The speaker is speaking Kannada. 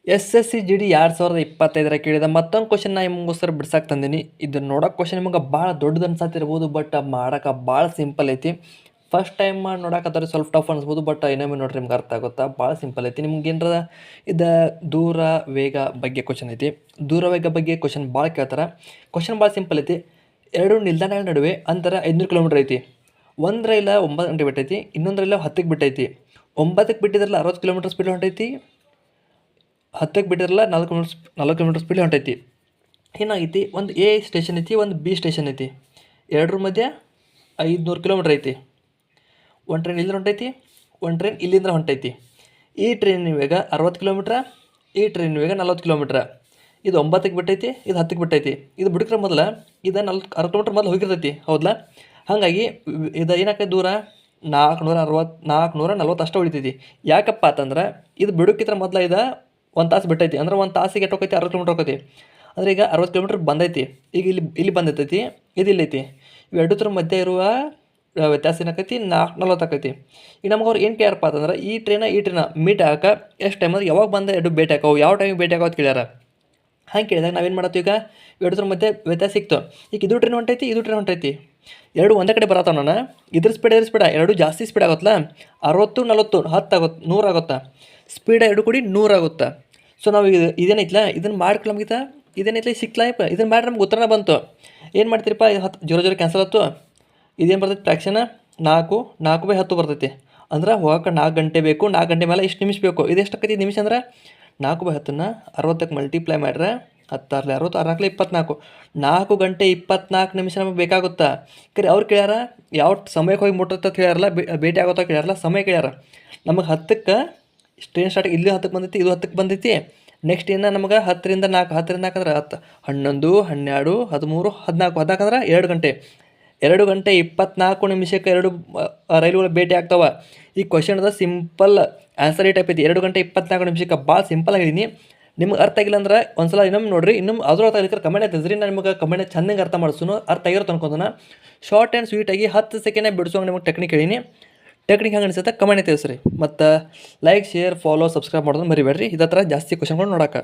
SSC GD 2025 ಕೇಳಿದ ಮತ್ತೊಂದು ಕ್ವಶನ್ ನಿಮಗೋಸ್ಕರ ಬಿಡ್ಸಕ್ಕೆ ತಂದೀನಿ. ಇದನ್ನ ನೋಡೋಕೆ ಕ್ವಶನ್ ನಿಮಗೆ ಭಾಳ ದೊಡ್ಡದು ಅನ್ಸತ್ತಿರ್ಬೋದು, ಬಟ್ ಮಾಡೋಕೆ ಭಾಳ ಸಿಂಪಲ್ ಐತಿ. ಫಸ್ಟ್ ಟೈಮ್ ನೋಡೋಕತ್ತಾರೆ ಸ್ವಲ್ಪ ಟಫ್ ಅನ್ಸ್ಬೋದು, ಬಟ್ ಇನ್ನೊಮ್ಮೆ ನೋಡ್ರಿ ನಿಮ್ಗೆ ಅರ್ಥ ಆಗುತ್ತಾ. ಭಾಳ ಸಿಂಪಲ್ ಐತಿ. ನಿಮ್ಗೆ ಏನರ ಇದು ದೂರ ವೇಗ ಬಗ್ಗೆ ಕ್ವಶನ್ ಐತಿ. ದೂರ ವೇಗ ಬಗ್ಗೆ ಕ್ವಶನ್ ಭಾಳ ಕೇಳ್ತಾರೆ. ಕ್ವಶನ್ ಭಾಳ ಸಿಂಪಲ್ ಐತಿ. ಎರಡು ನಿಲ್ದಾಣಗಳ ನಡುವೆ ಅಂತರ 500 ಕಿಲೋಮೀಟ್ರ್ ಐತಿ. ಒಂದು ರೈಲ 9 ಗಂಟೆ ಬಿಟ್ಟೈತಿ, ಇನ್ನೊಂದು ರೈಲ 10ಕ್ಕೆ ಬಿಟ್ಟೈತಿ. 9ಕ್ಕೆ ಬಿಟ್ಟಿದ್ರಲ್ಲ 60 ಕಿಲೋಮೀಟ್ರ್ ಸ್ಪೀಡ್ ಹೊಂಟೈತಿ, 10ಕ್ಕೆ ಬಿಟ್ಟಿರಲ್ಲ 4 ಕಿಲೋಮೀಟ್ರ್ ಸ್ಪೀಡ್ ಹೊಂಟೈತಿ. ಏನಾಗೈತಿ, ಒಂದು ಎ ಸ್ಟೇಷನ್ ಐತಿ, ಒಂದು ಬಿ ಸ್ಟೇಷನ್ ಐತಿ. ಎರಡರ ಮಧ್ಯೆ 500 ಕಿಲೋಮೀಟ್ರ್ ಐತಿ. ಒಂದು ಟ್ರೈನ್ ಇಲ್ಲಿಂದ ಹೊಂಟೈತಿ, ಒಂದು ಟ್ರೈನ್ ಇಲ್ಲಿಂದ ಹೊಂಟೈತಿ. ಈ ಟ್ರೈನ್ ವೇಗ 60 ಕಿಲೋಮೀಟ್ರ, ಈ ಟ್ರೈನ್ ವೇಗ 40 ಕಿಲೋಮೀಟ್ರ. ಇದು 9ಕ್ಕೆ ಬಿಟ್ಟೈತಿ, ಇದು 10ಕ್ಕೆ ಬಿಟ್ಟೈತಿ. ಇದು ಬಿಡ್ಕ್ರೆ ಮೊದಲು ಇದು 60 ಕಿಲೋಮೀಟ್ರ್ ಮೊದಲು ಹೋಗಿರ್ತೈತಿ, ಹೌದಲ್ಲ. ಹಾಗಾಗಿ ಇದು ಏನಾಕೈತಿ ದೂರ 440 ಅಷ್ಟು ಉಳಿತೈತಿ. ಯಾಕಪ್ಪ ಅಂತಂದ್ರೆ ಇದು ಬಿಡೋಕ್ಕಿಂತ ಮೊದಲು ಇದು 1 ತಾಸು ಬಿಟ್ಟೈತಿ. ಅಂದ್ರೆ 1 ತಾಸಿಗೆ ಎಷ್ಟು ಹೋಗೈತಿ, 60 ಕಿಲೋಮೀಟ್ರ್ ಹೋಗೈತಿ. ಅಂದ್ರೆ ಈಗ 60 ಕಿಲೋಮೀಟ್ರ್ ಬಂದೈತಿ. ಈಗ ಇಲ್ಲಿ ಬಂದೈತಿ, ಇದು ಇಲ್ಲೈತಿ. ಇವೆರಡರ ಮಧ್ಯೆ ಇರುವ ವ್ಯತ್ಯಾಸ ಏನಾಕೈತಿ, 40 ಆಕೈತಿ. ಈಗ ನಮ್ಗೆ ಅವ್ರು ಏನು ಕೇಳ್ಯಾರಪ್ಪ ಅಂತಂದ್ರೆ ಈ ಟ್ರೈನ ಮೀಟ್ ಆಗೋಕೆ ಎಷ್ಟು ಟೈಮ್ ಅಂದ್ರೆ ಯಾವಾಗ ಬಂದ ಎರಡು ಭೇಟಿ ಹಾಕವು, ಯಾವ ಟೈಮಿಗೆ ಭೇಟಿ ಆಗೋದು ಕೇಳ್ಯಾರ. ಹಂಗೆ ಕೇಳಿದಾಗ ನಾವೇನು ಮಾಡತ್ತೀವಿ, ಈಗ ಎರಡರ ಮಧ್ಯೆ ವ್ಯತ್ಯಾಸ ಸಿಕ್ತು. ಈಗ ಇದು ಟ್ರೈನ್ ಹೊಂಟೈತಿ, ಇದು ಟ್ರೈನ್ ಹೊಂಟೈತಿ, ಎರಡು ಒಂದೇ ಕಡೆ ಬರತ್ತಾವ. ನಾನು ಇದ್ರ ಸ್ಪೀಡ್ ಎರಡು ಜಾಸ್ತಿ ಸ್ಪೀಡ್ ಆಗುತ್ತಲ್ಲ. 60 40 10 ಆಗುತ್ತೆ, 100 ಆಗುತ್ತಾ. ಸ್ಪೀಡ್ ಎರಡು ಕೂಡಿ 100 ಆಗುತ್ತಾ. ಸೊ ನಾವು ಇದೇನೈತಲ್ಲ ಇದನ್ನು ಮಾಡ್ಕೊಳ್ಳೋಂಗಿತ, ಇದೇನೈತಲ್ಲ ಸಿಕ್ಲಾಯಪ್ಪ, ಇದನ್ನು ಮಾಡಿ ನಮ್ಗೆ ಉತ್ತರನ ಬಂತು. ಏನು ಮಾಡ್ತೀರಪ್ಪ, 10 0 ಕ್ಯಾನ್ಸಲ್ ಆಯ್ತು. ಇದೇನು ಬರ್ತೈತಿ ಫ್ರ್ಯಾಕ್ಷನ್ 4/10 ಬರ್ತೈತಿ. ಅಂದ್ರೆ ಹೋಗಕ್ಕೆ 4 ಗಂಟೆ ಬೇಕು. 4 ಗಂಟೆ ಮೇಲೆ ಇಷ್ಟು ನಿಮಿಷ ಬೇಕು. ಇದು ಎಷ್ಟು ಆಕೈತಿ ನಿಮಿಷ ಅಂದ್ರೆ 4/10ನ 60ಕ್ಕೆ ಮಲ್ಟಿಪ್ಲೈ ಮಾಡ್ರೆ 10 6 60 6 24 4 ಗಂಟೆ 24 ನಿಮಿಷ ನಮಗೆ ಬೇಕಾಗುತ್ತಾ. ಕರೆ ಅವ್ರು ಕೇಳ್ಯಾರ ಯಾವ ಸಮಯಕ್ಕೆ ಹೋಗಿ ಮುಟ್ಟುತ್ತೆ ಅಂತ ಹೇಳ್ಯಾರಲ್ಲ, ಭೇಟಿ ಆಗುತ್ತಾ ಕೇಳ್ಯಾರಲ್ಲ, ಸಮಯ ಕೇಳ್ಯಾರ. ನಮಗೆ 10ಕ್ಕೆ ಟ್ರೈನ್ ಸ್ಟಾರ್ಟ್, ಇಲ್ಲಿ 10ಕ್ಕೆ ಬಂದೈತಿ, ಇದು 10ಕ್ಕೆ ಬಂದೈತಿ. ನೆಕ್ಸ್ಟ್ ಏನು ನಮಗೆ 10ರಿಂದ 4 10ರಿಂದ 4 ಅಂದ್ರೆ 10 11 12 13 14 ಅಂದ್ರೆ 2 ಗಂಟೆ. 2 ಗಂಟೆ 24 ನಿಮಿಷಕ್ಕೆ ಎರಡು ರೈಲುಗಳು ಭೇಟಿ ಆಗ್ತಾವೆ. ಈ ಕ್ವಶನ್ದ ಸಿಂಪಲ್ ಆನ್ಸರ್ ಈ ಟೈಪ್ ಐತಿ. 2 ಗಂಟೆ 24 ನಿಮಿಷಕ್ಕೆ ಭಾಳ ಸಿಂಪಲ್ ಆಗಿದ್ದೀನಿ. ನಿಮ್ಗೆ ಅರ್ಥ ಆಗಿಲ್ಲ ಅಂದ್ರೆ ಒಂದ್ಸಲ ಇನ್ನೊಮ್ಮೆ ನೋಡಿರಿ. ಇನ್ನೊಮ್ಮೆ ಅದ್ರ ಅರ್ಥ ಆಗಿಲ್ಲ ಕಮೆಂಟ್ ತಿಳಿಸ್ರಿ. ನಾನು ನಿಮಗೆ ಕಮೆಂಟ್ ಚೆನ್ನಾಗಿ ಅರ್ಥ ಮಾಡಿಸೋನು, ಅರ್ಥ ಆಗಿರೋ ಅನ್ಕೊಂತಾನೆ. ಶಾರ್ಟ್ ಆ್ಯಂಡ್ ಸ್ವೀಟಾಗಿ 10 ಸೆಕೆಂಡೇ ಬಿಡಿಸೋಂಗೆ ನಿಮಗೆ ಟೆಕ್ನಿಕ್ ಹೇಳೀನಿ. ಟೆಕ್ನಿಕ್ ಹೆಂಗೆ ಅನಿಸುತ್ತೆ ಕಮೆಂಟ್ ತಿಳಿಸ್ರಿ. ಮತ್ತು ಲೈಕ್ ಶೇರ್ ಫಾಲೋ ಸಬ್ಸ್ಕ್ರೈಬ್ ಮಾಡೋದನ್ನ ಮರಿಬೇಡ್ರಿ. ಇದೇ ಥರ ಜಾಸ್ತಿ ಕ್ವಶನ್ಗಳು ನೋಡೋಕೆ.